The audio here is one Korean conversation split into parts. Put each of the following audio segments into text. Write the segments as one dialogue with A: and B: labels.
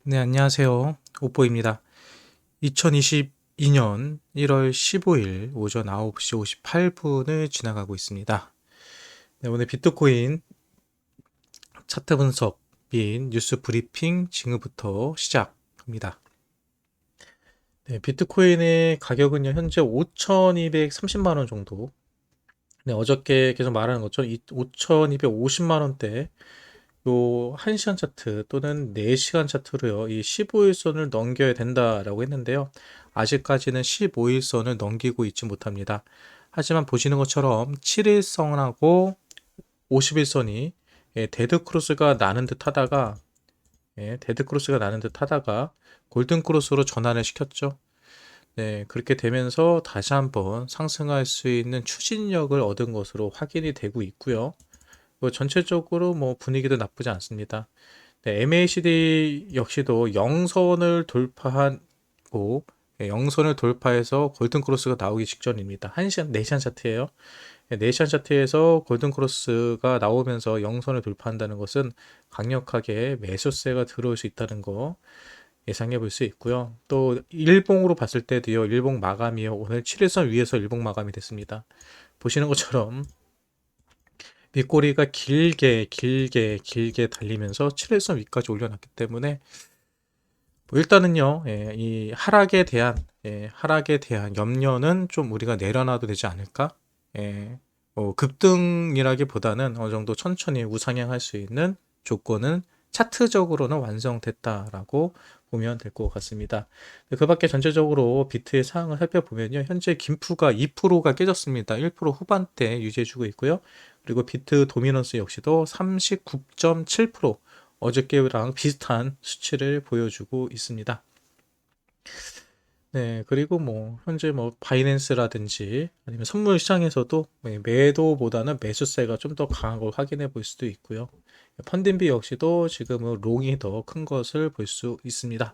A: 네, 안녕하세요. 오뽀입니다. 2022년 1월 15일 오전 9시 58분을 지나가고 있습니다. 네, 오늘 비트코인 차트 분석 및 뉴스 브리핑 지금부터 시작합니다. 네, 비트코인의 가격은요, 현재 5,230만 원 정도. 네, 어저께 계속 말하는 것처럼 5,250만 원대 요 1시간 차트 또는 4시간 차트로요. 이 15일선을 넘겨야 된다라고 했는데요. 아직까지는 15일선을 넘기고 있지 못합니다. 하지만 보시는 것처럼 7일선하고 50일선이 데드크로스가 나는 듯 하다가 데드크로스가 나는 듯 하다가 골든크로스로 전환을 시켰죠. 네, 그렇게 되면서 다시 한번 상승할 수 있는 추진력을 얻은 것으로 확인이 되고 있고요. 뭐 전체적으로 뭐 분위기도 나쁘지 않습니다. 네, MACD 역시도 영선을 돌파하고 영선을 돌파해서 골든크로스가 나오기 직전입니다. 1시간, 4시간 차트예요. 4시간 차트에서 골든크로스가 나오면서 영선을 돌파한다는 것은 강력하게 매수세가 들어올 수 있다는 거 예상해 볼 수 있고요. 또 일봉으로 봤을 때도요. 일봉 마감이요. 오늘 7일선 위에서 일봉 마감이 됐습니다. 보시는 것처럼 밑꼬리가 길게 달리면서 7일선 위까지 올려놨기 때문에 뭐 일단은요, 이 하락에 대한 염려는 좀 우리가 내려놔도 되지 않을까? 뭐 급등이라기보다는 어느 정도 천천히 우상향할 수 있는 조건은 차트적으로는 완성됐다라고 보면 될 것 같습니다. 그 밖에 전체적으로 비트의 상황을 살펴보면요. 현재 김프가 2%가 깨졌습니다. 1% 후반대 유지해주고 있고요. 그리고 비트 도미넌스 역시도 39.7% 어저께랑 비슷한 수치를 보여주고 있습니다. 네, 그리고 뭐 현재 뭐 바이낸스라든지 아니면 선물 시장에서도 매도보다는 매수세가 좀 더 강한 걸 확인해 볼 수도 있고요. 펀딩비 역시도 지금은 롱이 더 큰 것을 볼 수 있습니다.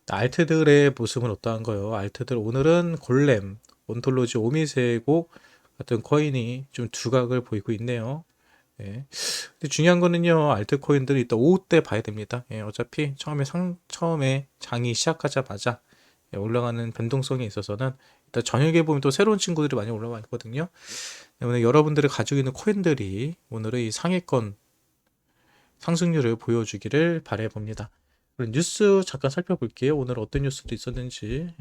A: 알트들의 모습은 어떠한가요? 알트들 오늘은 골렘, 온톨로지 오미세고 같은 코인이 좀 두각을 보이고 있네요. 예. 근데 중요한 거는요, 알트코인들은 이따 오후 때 봐야 됩니다. 어차피 처음에 장이 시작하자마자 올라가는 변동성에 있어서는 일단 저녁에 보면 또 새로운 친구들이 많이 올라와 있거든요. 때문에 여러분들이 가지고 있는 코인들이 오늘의 이 상위권 상승률을 보여주기를 바라봅니다. 그럼 뉴스 잠깐 살펴볼게요. 오늘 어떤 뉴스도 있었는지.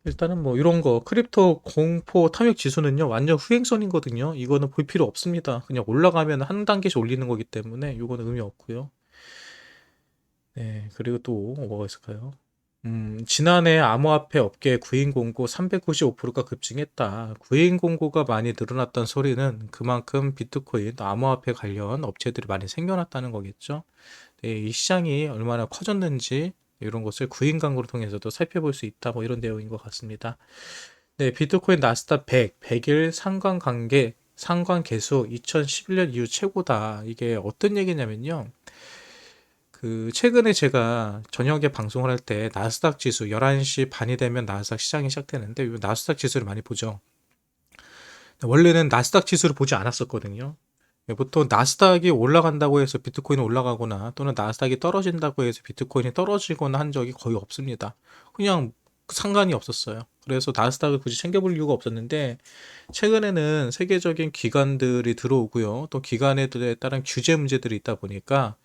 A: 일단은 뭐 이런 거 크립토 공포 탐욕 지수는요 완전 후행선이거든요. 이거는 볼 필요 없습니다. 그냥 올라가면 한 단계씩 올리는 거기 때문에 이거는 의미 없고요. 네, 그리고 또 뭐가 있을까요? 지난해 암호화폐 업계 구인 공고 395%가 급증했다. 구인 공고가 많이 늘어났던 소리는 그만큼 비트코인, 암호화폐 관련 업체들이 많이 생겨났다는 거겠죠. 네, 이 시장이 얼마나 커졌는지 이런 것을 구인 광고를 통해서도 살펴볼 수 있다. 뭐 이런 내용인 것 같습니다. 네, 비트코인 나스닥 100일 상관 개수 2011년 이후 최고다. 이게 어떤 얘기냐면요. 그 최근에 제가 저녁에 방송을 할 때 나스닥 지수 11시 반이 되면 나스닥 시장이 시작되는데 이 나스닥 지수를 많이 보죠. 원래는 나스닥 지수를 보지 않았었거든요. 보통 나스닥이 올라간다고 해서 비트코인이 올라가거나 또는 나스닥이 떨어진다고 해서 비트코인이 떨어지거나 한 적이 거의 없습니다. 그냥 상관이 없었어요. 그래서 나스닥을 굳이 챙겨볼 이유가 없었는데 최근에는 세계적인 기관들이 들어오고요. 또 기관에 따른 규제 문제들이 있다 보니까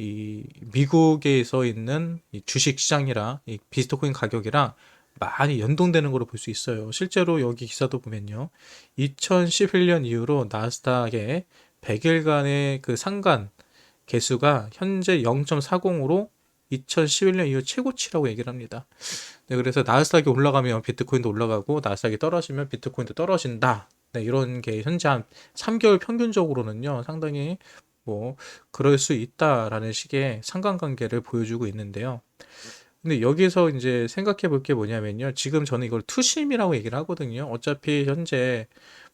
A: 이 미국에서 있는 이 주식 시장이랑 이 비트코인 가격이랑 많이 연동되는 걸로 볼 수 있어요. 실제로 여기 기사도 보면요. 2011년 이후로 나스닥의 100일간의 그 상간 개수가 현재 0.40으로 2011년 이후 최고치라고 얘기를 합니다. 네, 그래서 나스닥이 올라가면 비트코인도 올라가고 나스닥이 떨어지면 비트코인도 떨어진다. 네, 이런 게 현재 한 3개월 평균적으로는요, 상당히 뭐 그럴 수 있다라는 식의 상관관계를 보여주고 있는데요. 근데 여기서 이제 생각해 볼 게 뭐냐면요. 지금 저는 이걸 투심이라고 얘기를 하거든요. 어차피 현재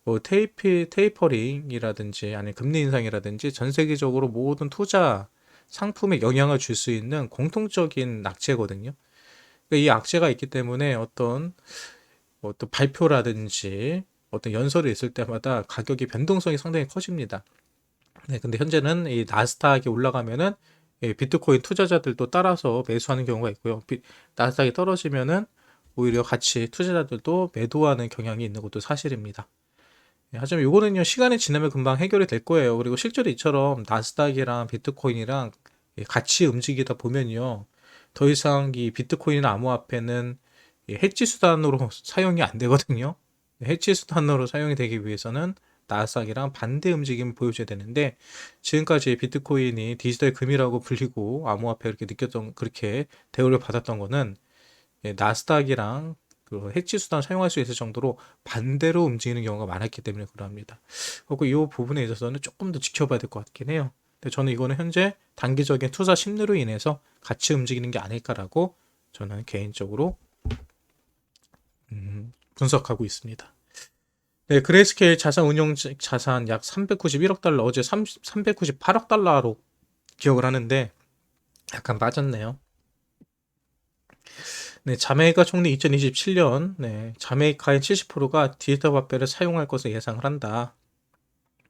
A: 뭐 테이퍼링이라든지 아니면 금리 인상이라든지 전 세계적으로 모든 투자 상품에 영향을 줄 수 있는 공통적인 악재거든요. 그러니까 이 악재가 있기 때문에 어떤 발표라든지 어떤 연설이 있을 때마다 가격의 변동성이 상당히 커집니다. 네, 근데 현재는 이 나스닥이 올라가면은 비트코인 투자자들도 따라서 매수하는 경우가 있고요. 나스닥이 떨어지면은 오히려 같이 투자자들도 매도하는 경향이 있는 것도 사실입니다. 하지만 이거는요, 시간이 지나면 금방 해결이 될 거예요. 그리고 실제로 이처럼 나스닥이랑 비트코인이랑 같이 움직이다 보면요, 더 이상 이 비트코인이나 암호화폐는 해지 수단으로 사용이 안 되거든요. 해지 수단으로 사용이 되기 위해서는 나스닥이랑 반대 움직임을 보여줘야 되는데, 지금까지 비트코인이 디지털 금이라고 불리고 암호화폐 그렇게 대우를 받았던 거는 나스닥이랑 그 해지 수단 사용할 수 있을 정도로 반대로 움직이는 경우가 많았기 때문에 그러합니다. 그리고 이 부분에 있어서는 조금 더 지켜봐야 될 것 같긴 해요. 근데 저는 이거는 현재 단기적인 투자 심리로 인해서 같이 움직이는 게 아닐까라고 저는 개인적으로 분석하고 있습니다. 네, 그레이스케일 자산 운용 자산 약 391억 달러, 어제 398억 달러로 기억을 하는데 약간 빠졌네요. 네, 자메이카 총리 2027년, 자메이카의 70%가 디지털 화폐를 사용할 것을 예상을 한다.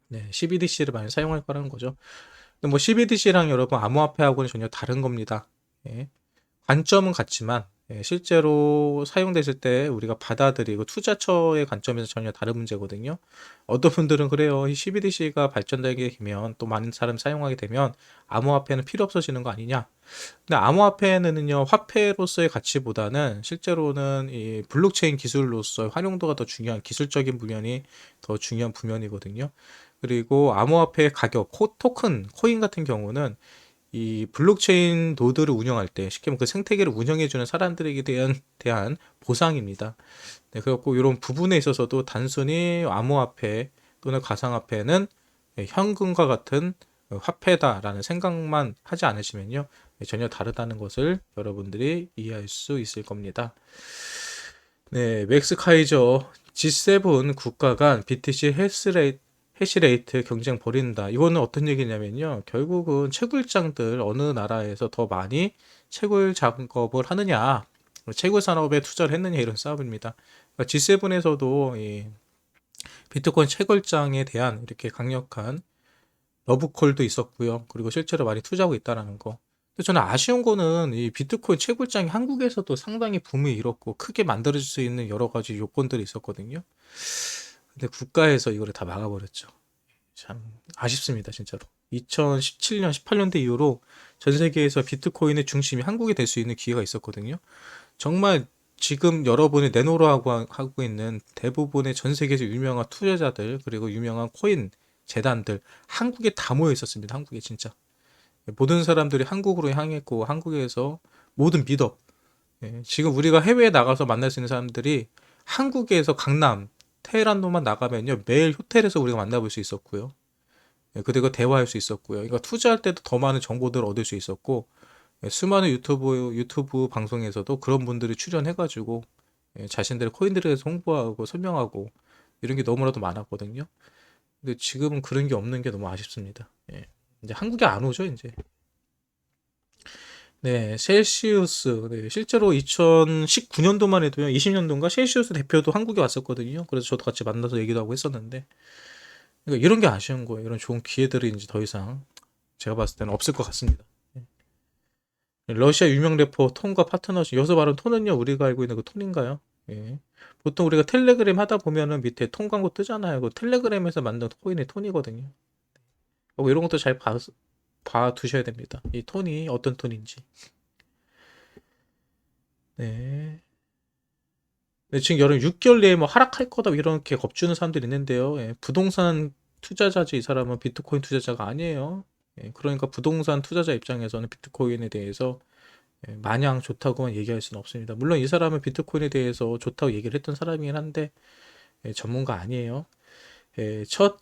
A: 네, CBDC를 많이 사용할 거라는 거죠. 근데 뭐 CBDC랑 여러분 암호화폐하고는 전혀 다른 겁니다. 예, 관점은 같지만 실제로 사용됐을 때 우리가 받아들이고 투자처의 관점에서 전혀 다른 문제거든요. 어떤 분들은 그래요. 이 CBDC가 발전되게 되면 또 많은 사람 사용하게 되면 암호화폐는 필요 없어지는 거 아니냐. 근데 암호화폐는요, 화폐로서의 가치보다는 실제로는 이 블록체인 기술로서의 활용도가 더 중요한 기술적인 부면이 더 중요한 부면이거든요. 그리고 암호화폐 가격, 토큰, 코인 같은 경우는 이 블록체인 노드를 운영할 때 쉽게 말하면 그 생태계를 운영해주는 사람들에게 대한 보상입니다. 네, 그렇고 이런 부분에 있어서도 단순히 암호화폐 또는 가상화폐는 현금과 같은 화폐다라는 생각만 하지 않으시면요, 전혀 다르다는 것을 여러분들이 이해할 수 있을 겁니다. 네, 맥스 카이저 G7 국가 간 BTC 해시레이트 경쟁 벌인다. 이거는 어떤 얘기냐면요, 결국은 채굴장들 어느 나라에서 더 많이 채굴 작업을 하느냐, 채굴 산업에 투자를 했느냐, 이런 싸움입니다. 그러니까 G7에서도 이 비트코인 채굴장에 대한 이렇게 강력한 러브콜도 있었고요. 그리고 실제로 많이 투자하고 있다는 거. 근데 저는 아쉬운 거는 이 비트코인 채굴장이 한국에서도 상당히 붐을 일었고 크게 만들어질 수 있는 여러 가지 요건들이 있었거든요. 근데 국가에서 이거를 다 막아버렸죠. 참 아쉽습니다, 진짜로. 2017년, 18년대 이후로 전 세계에서 비트코인의 중심이 한국이 될 수 있는 기회가 있었거든요. 정말 지금 여러분이 하고 있는 대부분의 전 세계에서 유명한 투자자들, 그리고 유명한 코인 재단들 한국에 다 모여 있었습니다. 한국에 진짜 모든 사람들이 한국으로 향했고 한국에서 모든 미덕, 지금 우리가 해외에 나가서 만날 수 있는 사람들이 한국에서 강남 테헤란로만 나가면요, 매일 호텔에서 우리가 만나볼 수 있었고요. 그리고 대화할 수 있었고요. 그러니까 투자할 때도 더 많은 정보들을 얻을 수 있었고, 수많은 유튜브 방송에서도 그런 분들이 출연해가지고 자신들의 코인들에 대해서 홍보하고 설명하고 이런 게 너무나도 많았거든요. 근데 지금은 그런 게 없는 게 너무 아쉽습니다. 이제 한국에 안 오죠, 이제. 네, 셀시우스. 네, 실제로 2019년도만 해도요, 20년도인가 셀시우스 대표도 한국에 왔었거든요. 그래서 저도 같이 만나서 얘기도 하고 했었는데, 그러니까 이런 게 아쉬운 거예요. 이런 좋은 기회들이 이제 더 이상 제가 봤을 때는 없을 것 같습니다. 러시아 유명 래퍼 톤과 파트너십. 여기서 말하는 톤은요, 우리가 알고 있는 그 톤인가요? 예. 보통 우리가 텔레그램 하다 보면은 밑에 톤 광고 뜨잖아요. 그 텔레그램에서 만든 코인의 톤이거든요. 이런 것도 잘 봐두셔야 됩니다. 이 톤이 어떤 톤인지. 네. 네, 지금 여름 6개월 내에 뭐 하락할 거다 이렇게 겁주는 사람들이 있는데요. 부동산 투자자지 이 사람은 비트코인 투자자가 아니에요. 그러니까 부동산 투자자 입장에서는 비트코인에 대해서 마냥 좋다고만 얘기할 수는 없습니다. 물론 이 사람은 비트코인에 대해서 좋다고 얘기를 했던 사람이긴 한데 전문가 아니에요. 첫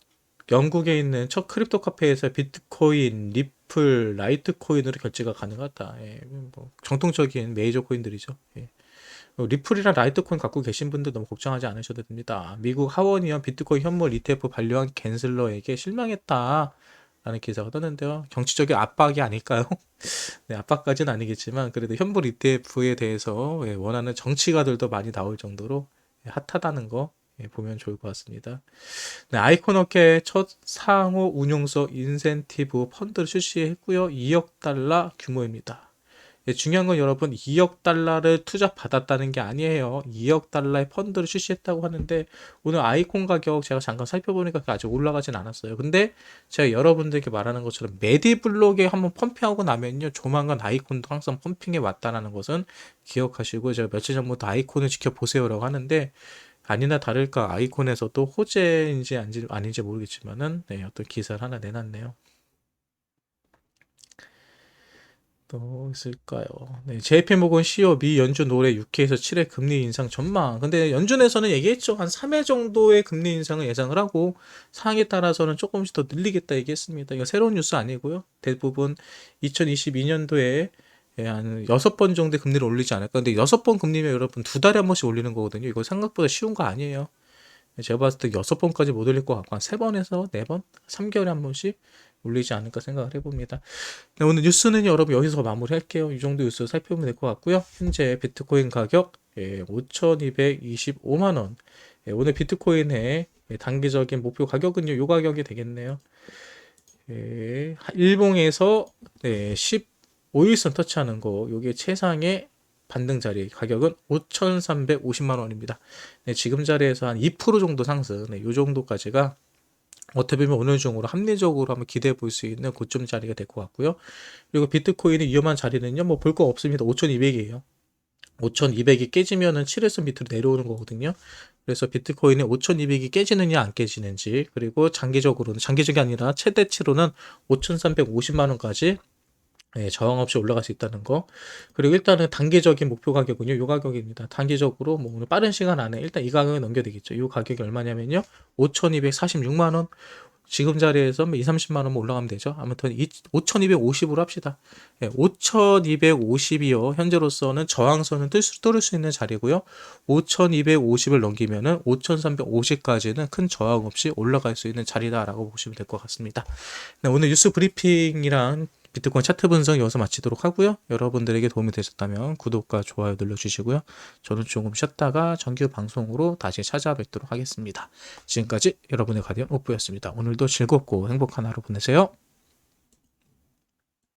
A: 영국에 있는 첫 크립토 카페에서 비트코인, 리플, 라이트코인으로 결제가 가능하다. 뭐 정통적인 메이저 코인들이죠. 리플이나 라이트코인 갖고 계신 분들 너무 걱정하지 않으셔도 됩니다. 미국 하원의원 비트코인 현물 ETF 반려한 갠슬러에게 실망했다. 라는 기사가 떴는데요. 정치적인 압박이 아닐까요? 네, 압박까지는 아니겠지만 그래도 현물 ETF에 대해서 원하는 정치가들도 많이 나올 정도로 핫하다는 거 보면 좋을 것 같습니다. 네, 아이콘업계 첫 상호 운용서 인센티브 펀드를 출시했고요. 2억 달러 규모입니다. 중요한 건 여러분 2억 달러를 투자 받았다는 게 아니에요. 2억 달러의 펀드를 출시했다고 하는데 오늘 아이콘 가격 제가 잠깐 살펴보니까 아직 올라가진 않았어요. 근데 제가 여러분들께 말하는 것처럼 메디블록에 한번 펌핑하고 나면요. 조만간 아이콘도 항상 펌핑에 왔다는 것은 기억하시고 제가 며칠 전부터 아이콘을 지켜보세요라고 하는데 아니나 다를까 아이콘에서도 호재인지 아닌지 모르겠지만은 어떤 기사를 하나 내놨네요. 또 있을까요? 네, JP모건 CEO 미 연준 올해 6회에서 7회 금리 인상 전망. 근데 연준에서는 얘기했죠. 한 3회 정도의 금리 인상을 예상을 하고 상황에 따라서는 조금씩 더 늘리겠다 얘기했습니다. 이거 새로운 뉴스 아니고요. 대부분 2022년도에 한 6번 정도의 금리를 올리지 않을까. 근데 6번 금리면 여러분 2달에 한 번씩 올리는 거거든요. 이거 생각보다 쉬운 거 아니에요. 제가 봤을 때 6번까지 못 올릴 것 같고 한 3번에서 4번? 3개월에 한 번씩 올리지 않을까 생각을 해봅니다. 네, 오늘 뉴스는 여러분 여기서 마무리할게요. 이 정도 뉴스 살펴보면 될 것 같고요. 현재 비트코인 가격 5,225만 원. 오늘 비트코인의 단기적인 목표 가격은요. 요 가격이 되겠네요. 일봉에서 15일선 터치하는 거 요게 최상의 반등 자리 가격은 5,350만 원입니다. 지금 자리에서 한 2% 정도 상승. 요 정도까지가 어떻게 보면 오늘 중으로 합리적으로 한번 기대해 볼 수 있는 고점 자리가 될 것 같고요. 그리고 비트코인의 위험한 자리는요, 뭐 볼 거 없습니다. 5,200이에요. 5,200이 깨지면은 7일선 밑으로 내려오는 거거든요. 그래서 비트코인이 5,200이 깨지느냐 안 깨지는지, 그리고 장기적이 아니라 최대치로는 5,350만 원까지 저항 없이 올라갈 수 있다는 거. 그리고 일단은 단기적인 목표 가격은요, 요 가격입니다. 단기적으로 뭐 오늘 빠른 시간 안에 일단 이 가격을 넘겨야 되겠죠. 요 가격이 얼마냐면요, 5,246만 원. 지금 자리에서 2, 30만 원 올라가면 되죠. 아무튼 5,250으로 합시다. 5,250이요. 현재로서는 저항선은 뚫을 수 있는 자리고요. 5,250을 넘기면은 5,350까지는 큰 저항 없이 올라갈 수 있는 자리다라고 보시면 될 것 같습니다. 네, 오늘 뉴스 브리핑이랑 비트코인 차트 분석 여기서 마치도록 하고요. 여러분들에게 도움이 되셨다면 구독과 좋아요 눌러주시고요. 저는 조금 쉬었다가 정규 방송으로 다시 찾아뵙도록 하겠습니다. 지금까지 여러분의 가디언 오프였습니다. 오늘도 즐겁고 행복한 하루 보내세요.